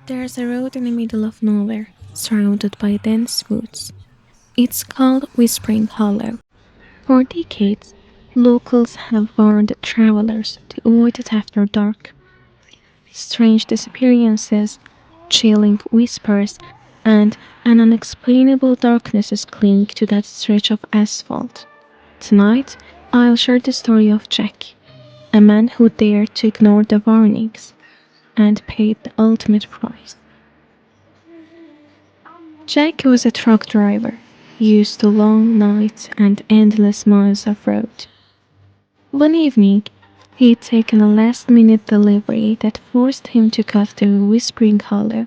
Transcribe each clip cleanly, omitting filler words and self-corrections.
There's a road in the middle of nowhere, surrounded by dense woods. It's called Whispering Hollow. For decades, locals have warned travelers to avoid it after dark. Strange disappearances, chilling whispers, and an unexplainable darkness is clinging to that stretch of asphalt. Tonight, I'll share the story of Jack, a man who dared to ignore the warnings and paid the ultimate price. Jack was a truck driver, used to long nights and endless miles of road. One evening, he'd taken a last minute delivery that forced him to cut through Whispering Hollow.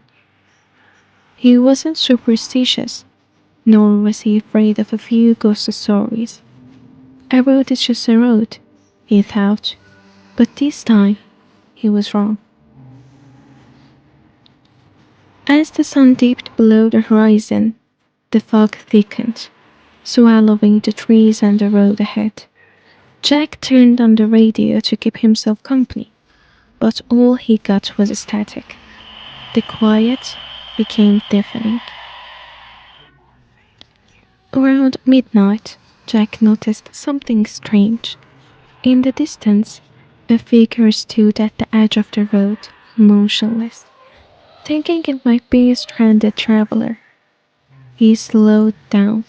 He wasn't superstitious, nor was he afraid of a few ghost stories. A road is just a road, he thought, but this time he was wrong. As the sun dipped below the horizon, the fog thickened, swallowing the trees and the road ahead. Jack turned on the radio to keep himself company, but all he got was static. The quiet became deafening. Around midnight, Jack noticed something strange. In the distance, a figure stood at the edge of the road, motionless. Thinking it might be a stranded traveler, he slowed down,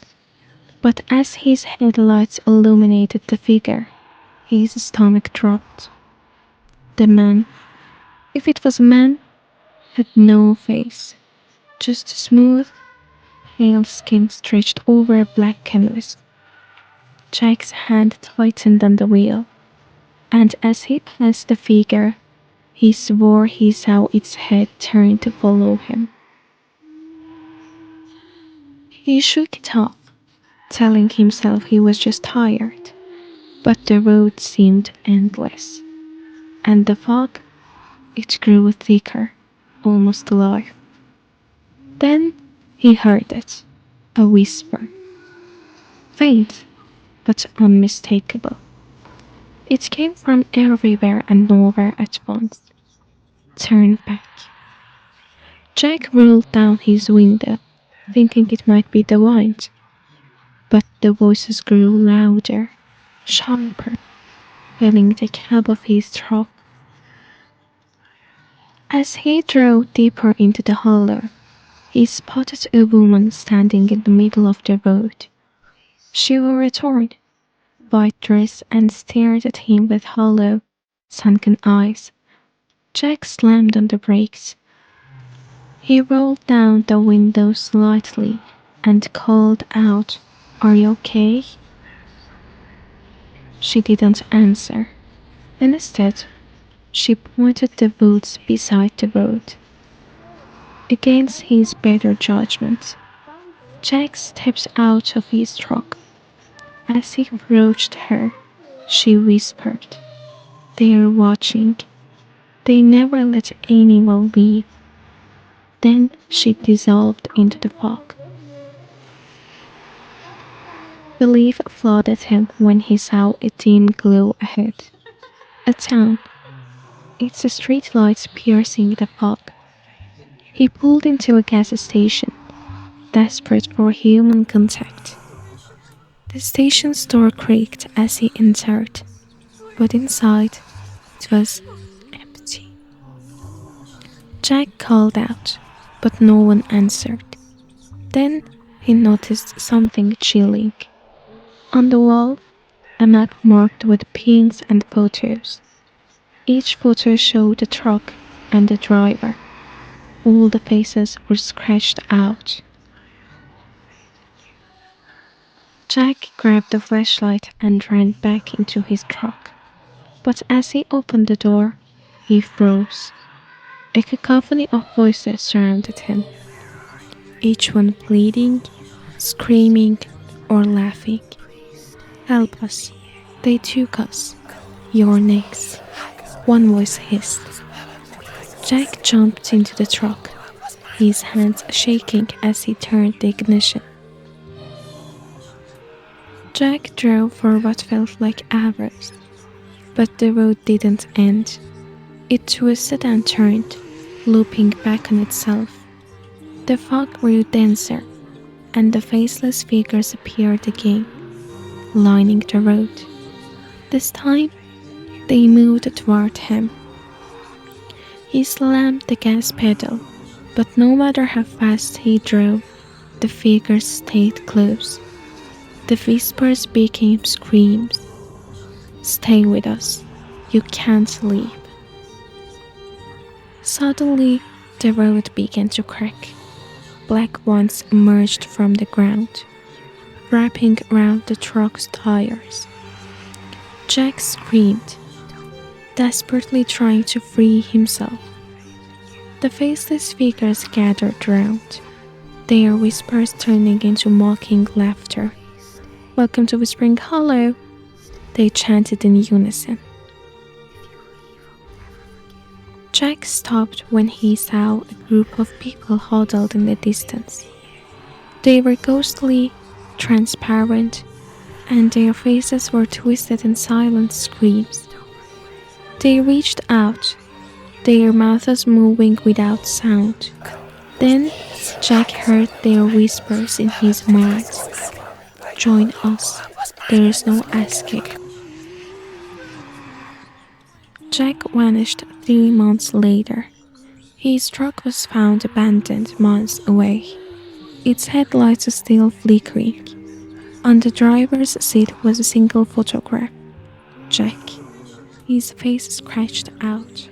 but as his headlights illuminated the figure, his stomach dropped. The man, if it was a man, had no face, just smooth, pale skin stretched over a black canvas. Jack's hand tightened on the wheel, and as he passed the figure, he swore he saw its head turn to follow him. He shook it off, telling himself he was just tired, but the road seemed endless, and the fog, it grew thicker, almost alive. Then he heard it, a whisper, faint but unmistakable. It came from everywhere and nowhere at once. Turn back. Jack rolled down his window, thinking it might be the wind, but the voices grew louder, sharper, filling the cab of his truck. As he drove deeper into the hollow, he spotted a woman standing in the middle of the road. She wore a torn, white dress and stared at him with hollow, sunken eyes. Jack slammed on the brakes. He rolled down the window slightly and called out, "Are you okay?" She didn't answer. Instead, she pointed the woods beside the road. Against his better judgment, Jack stepped out of his truck. As he approached her, she whispered, "They're watching. They never let anyone leave." Then she dissolved into the fog. Relief flooded him when he saw a dim glow ahead. A town, its streetlights piercing the fog. He pulled into a gas station, desperate for human contact. The station's door creaked as he entered, but inside it was empty. Jack called out, but no one answered. Then he noticed something chilling. On the wall, a map marked with pins and photos. Each photo showed the truck and the driver. All the faces were scratched out. Jack grabbed the flashlight and ran back into his truck. But as he opened the door, he froze. A cacophony of voices surrounded him, each one pleading, screaming, or laughing. "Help us. They took us. You're next," one voice hissed. Jack jumped into the truck, his hands shaking as he turned the ignition. Jack drove for what felt like hours, but the road didn't end. It twisted and turned, looping back on itself. The fog grew denser, and the faceless figures appeared again, lining the road. This time, they moved toward him. He slammed the gas pedal, but no matter how fast he drove, the figures stayed close. The whispers became screams. Stay with us. You can't leave. Suddenly, the road began to crack. Black ones emerged from the ground, wrapping around the truck's tires. Jack screamed, desperately trying to free himself. The faceless figures gathered round, their whispers turning into mocking laughter. Welcome to Whispering Hollow, they chanted in unison. Jack stopped when he saw a group of people huddled in the distance. They were ghostly, transparent, and their faces were twisted in silent screams. They reached out, their mouths moving without sound. Then Jack heard their whispers in his mind. Join us, there is no escape. Jack vanished 3 months later. His truck was found abandoned miles away, its headlights still flickering. On the driver's seat was a single photograph. Jack, his face scratched out.